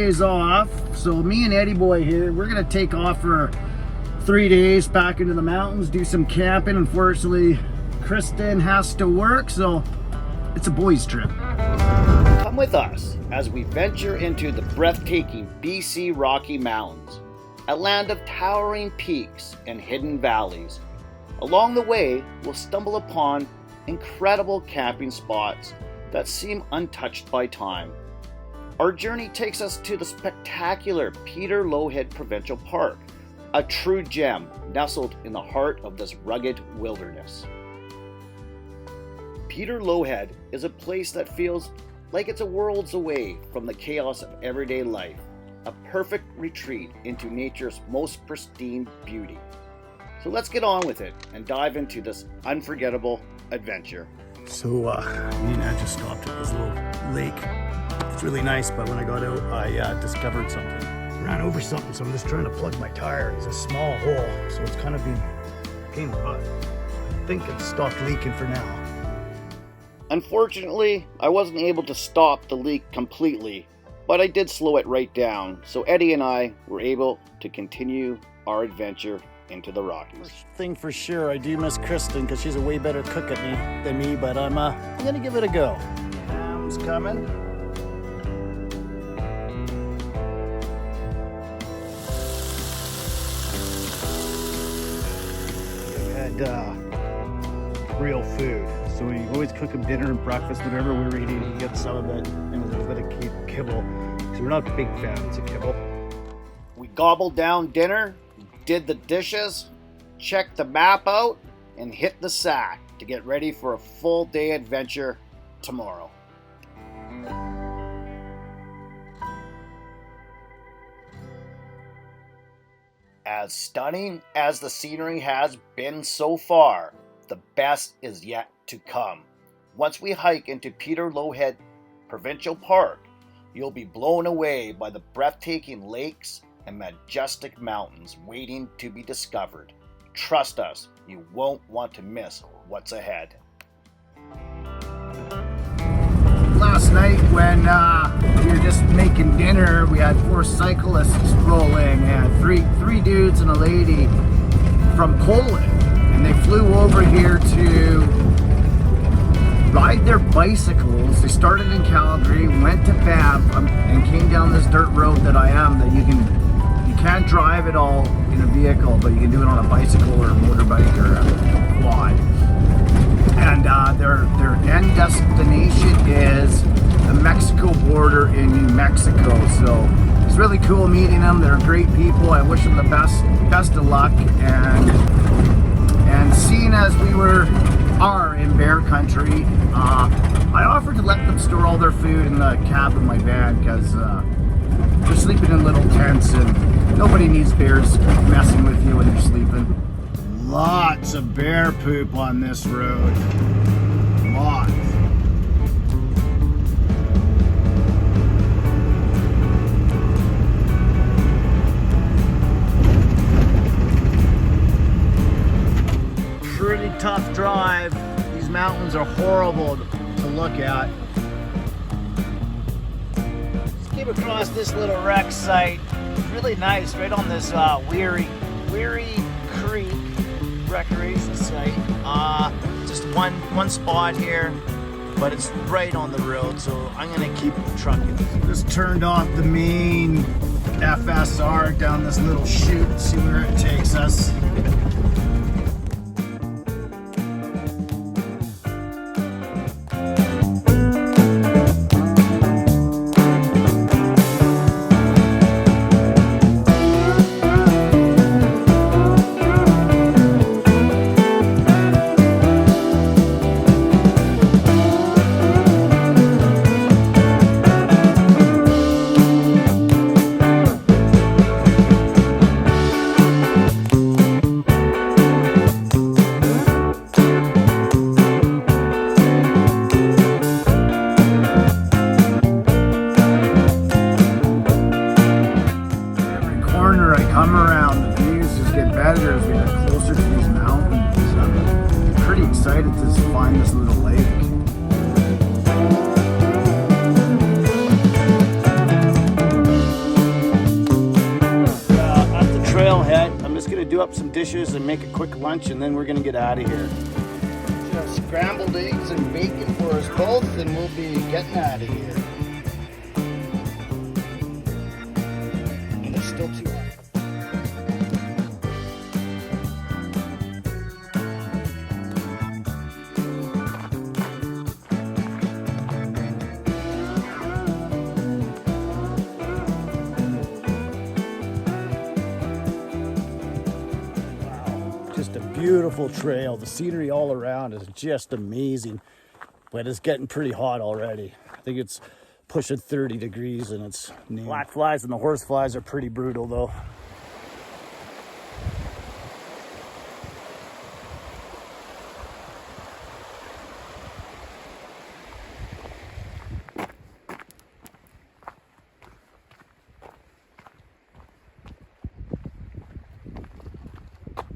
days off. So me and Eddie Boy here, we're gonna take off for 3 days back into the mountains, do some camping. Unfortunately, Kristin has to work, so it's a boys trip. Come with us as we venture into the breathtaking BC Rocky Mountains, a land of towering peaks and hidden valleys. Along the way, we'll stumble upon incredible camping spots that seem untouched by time. Our journey takes us to the spectacular Peter Lowhead Provincial Park, a true gem nestled in the heart of this rugged wilderness. Peter Lowhead is a place that feels like it's a worlds away from the chaos of everyday life, a perfect retreat into nature's most pristine beauty. So let's get on with it and dive into this unforgettable adventure. So me and Ed just stopped at this little lake. It's really nice, but when I got out, I discovered something. Ran over something, so I'm just trying to plug my tire. It's a small hole, so it's kind of been a pain in the butt. I think it's stopped leaking for now. Unfortunately, I wasn't able to stop the leak completely, but I did slow it right down, so Eddie and I were able to continue our adventure into the Rockies. First thing for sure, I do miss Kristin because she's a way better cook than me, but I'm gonna give it a go. Ham's coming. Real food. So we always cook them dinner and breakfast, whatever we're eating, you get some of it and a little bit of kibble. So we're not big fans of kibble. We gobbled down dinner, did the dishes, checked the map out, and hit the sack to get ready for a full day adventure tomorrow. As stunning as the scenery has been so far, the best is yet to come. Once we hike into Peter Lowhead Provincial Park, you'll be blown away by the breathtaking lakes and majestic mountains waiting to be discovered. Trust us, you won't want to miss what's ahead. Last night when we were just making dinner, we had 4 cyclists rolling, and three dudes and a lady from Poland, and they flew over here to ride their bicycles. They started in Calgary, went to Banff, and came down this dirt road that you can't drive it all in a vehicle, but you can do it on a bicycle or a motorbike or a quad. And their end destination is the Mexico border in New Mexico. So it's really cool meeting them. They're great people. I wish them the best of luck. And seeing as we are in bear country, I offered to let them store all their food in the cab of my van because they're sleeping in little tents and nobody needs bears messing with you when you're sleeping. Lots of bear poop on this road. Lots. Pretty tough drive. These mountains are horrible to look at. Just came across this little wreck site. It's really nice, right on this Weary Creek recreation site. Just one spot here, but it's right on the road, so I'm gonna keep trucking. Just turned off the main FSR down this little chute, see where it takes us. come around, the views just get better as we get closer to these mountains. I'm pretty excited to find this little lake. trailhead. I'm just gonna do up some dishes and make a quick lunch, and then we're gonna get out of here. Just scrambled eggs and bacon for us both, and we'll be getting out of here. And it's still too hot. Just a beautiful trail. The scenery all around is just amazing, but it's getting pretty hot already. I think it's pushing 30 degrees and it's black flies, and the horse flies are pretty brutal though.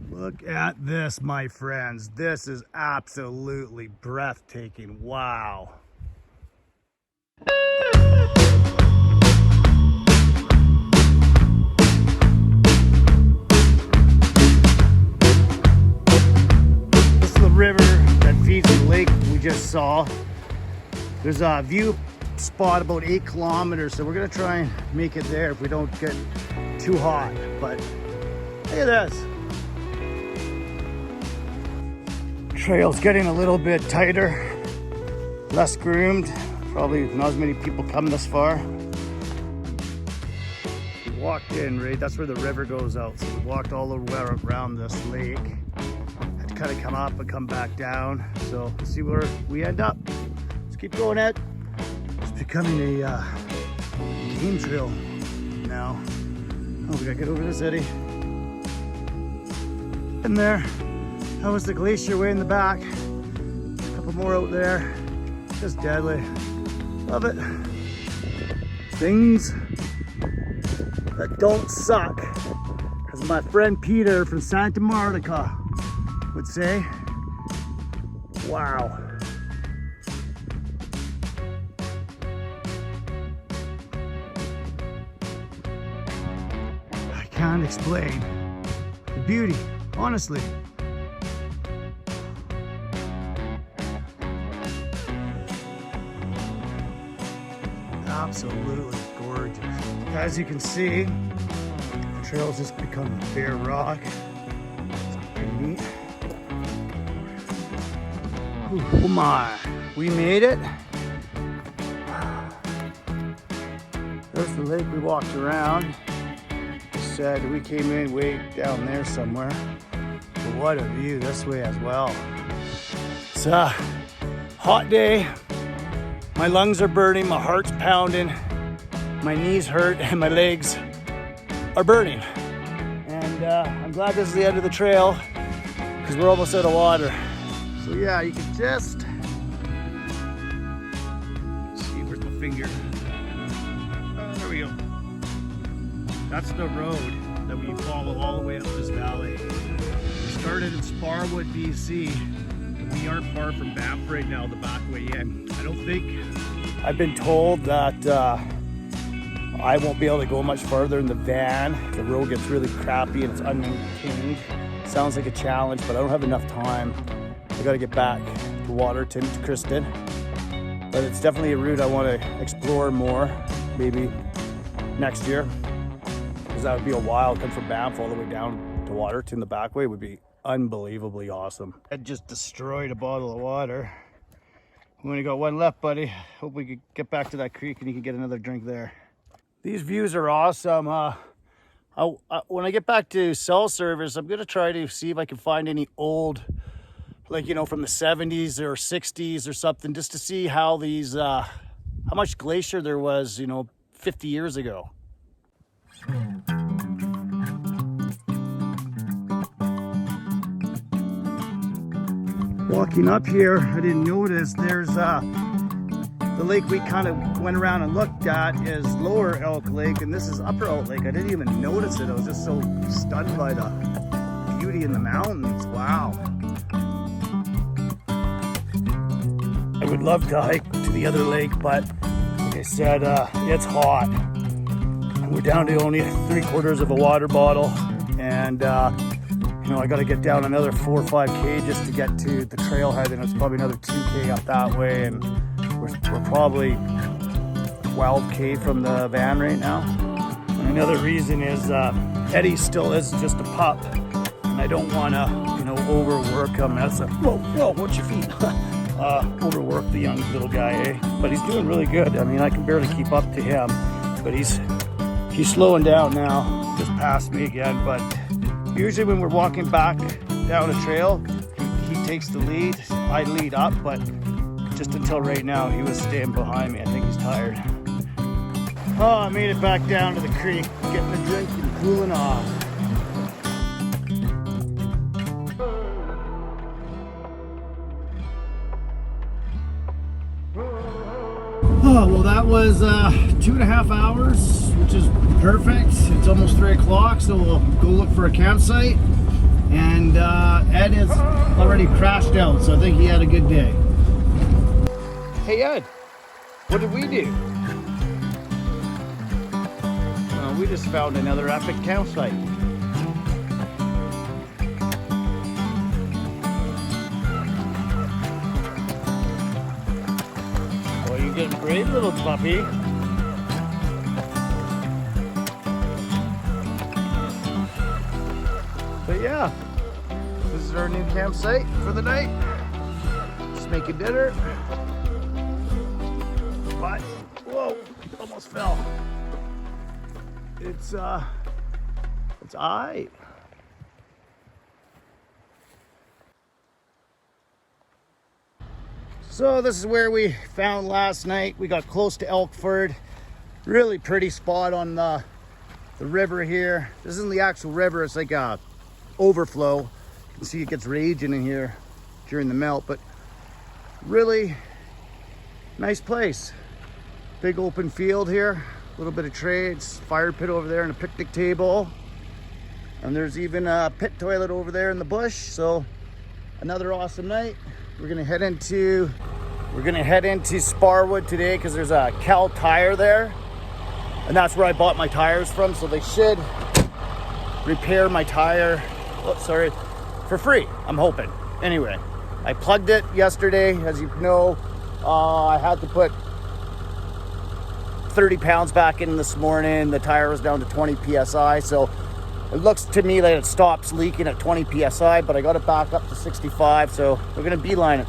Look at this, my friends. This is absolutely breathtaking. Wow. This is the river that feeds the lake we just saw. There's a view spot about 8 kilometers, so we're gonna try and make it there if we don't get too hot. But look at this. Trail's getting a little bit tighter, less groomed. Probably not as many people come this far. We walked in, right? That's where the river goes out. So we walked all the way around this lake. Had to kind of come up and come back down. So we'll see where we end up. Let's keep going, Ed. It's becoming a game trail now. Oh, we gotta get over this eddy. In there. That was the glacier way in the back. A couple more out there. Just deadly. Love it. Things that don't suck, as my friend Peter from Santa Monica would say. Wow. I can't explain the beauty, honestly. Absolutely gorgeous. As you can see, the trail's just become bare rock. It's pretty neat. Oh my, we made it. There's the lake we walked around. Said we came in way down there somewhere. But what a view this way as well. It's a hot day. My lungs are burning, my heart's pounding, my knees hurt, and my legs are burning. And I'm glad this is the end of the trail because we're almost out of water. So yeah, you can just see, where's my finger? Oh, there we go. That's the road that we follow all the way up this valley. We started in Sparwood, BC. We aren't far from Banff right now, the back way in. I don't think. I've been told that I won't be able to go much farther in the van. The road gets really crappy and it's unmaintained. Sounds like a challenge, but I don't have enough time. I gotta get back to Waterton, to Kristin. But it's definitely a route I want to explore more, maybe next year. Because that would be a while. Come from Banff all the way down to Waterton, the back way would be unbelievably awesome. I just destroyed a bottle of water. We only got one left, buddy. Hope we could get back to that creek and you can get another drink there. These views are awesome. When I get back to cell service, I'm gonna try to see if I can find any old, like, you know, from the 70s or 60s or something, just to see how these, how much glacier there was, you know, 50 years ago. Walking up here, I didn't notice there's the lake we kind of went around and looked at is Lower Elk Lake, and this is Upper Elk Lake. I didn't even notice it. I was just so stunned by the beauty in the mountains. Wow. I would love to hike to the other lake, but like I said, it's hot. We're down to only 3/4 of a water bottle, and you know, I got to get down another 4 or 5K just to get to the trailhead, and it's probably another 2K up that way, and we're probably 12K from the van right now. And another reason is Eddie still is just a pup, and I don't want to, you know, overwork him. That's a whoa, watch your feet. Overwork the young little guy, eh? But he's doing really good. I mean, I can barely keep up to him, but he's slowing down now. Just passed me again, but usually when we're walking back down a trail, he takes the lead. I lead up, but just until right now, he was staying behind me. I think he's tired. Oh, I made it back down to the creek, getting a drink and cooling off. Oh, well, that was 2.5 hours, which is perfect. It's almost 3 o'clock, so we'll go look for a campsite. And Ed has already crashed out, so I think he had a good day. Hey, Ed, what did we do? We just found another epic campsite. Well, you're getting brave, little puppy. But yeah, this is our new campsite for the night. Just making dinner. But, whoa, almost fell. It's aight. So this is where we found last night. We got close to Elkford. Really pretty spot on the river here. This isn't the actual river, it's like a overflow. You can see it gets raging in here during the melt, but really nice place. Big open field here. A little bit of trades, fire pit over there and a picnic table. And there's even a pit toilet over there in the bush. So another awesome night. We're gonna head into Sparwood today because there's a Cal tire there. And that's where I bought my tires from. So they should repair my tire, for free, I'm hoping. Anyway, I plugged it yesterday. As you know, I had to put 30 pounds back in this morning. The tire was down to 20 psi, so it looks to me like it stops leaking at 20 psi, but I got it back up to 65, so we're gonna beeline it.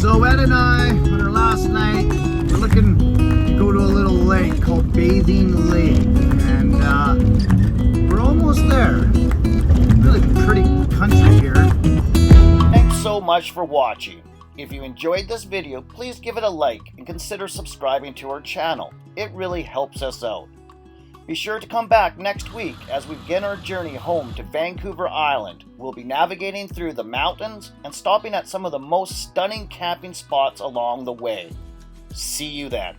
So Ed and I, on our last night, we're looking to go to a little lake called Bathing Lake, and we're almost there. Really pretty country here. Thanks so much for watching. If you enjoyed this video, please give it a like and consider subscribing to our channel. It really helps us out. Be sure to come back next week as we begin our journey home to Vancouver Island. We'll be navigating through the mountains and stopping at some of the most stunning camping spots along the way. See you then.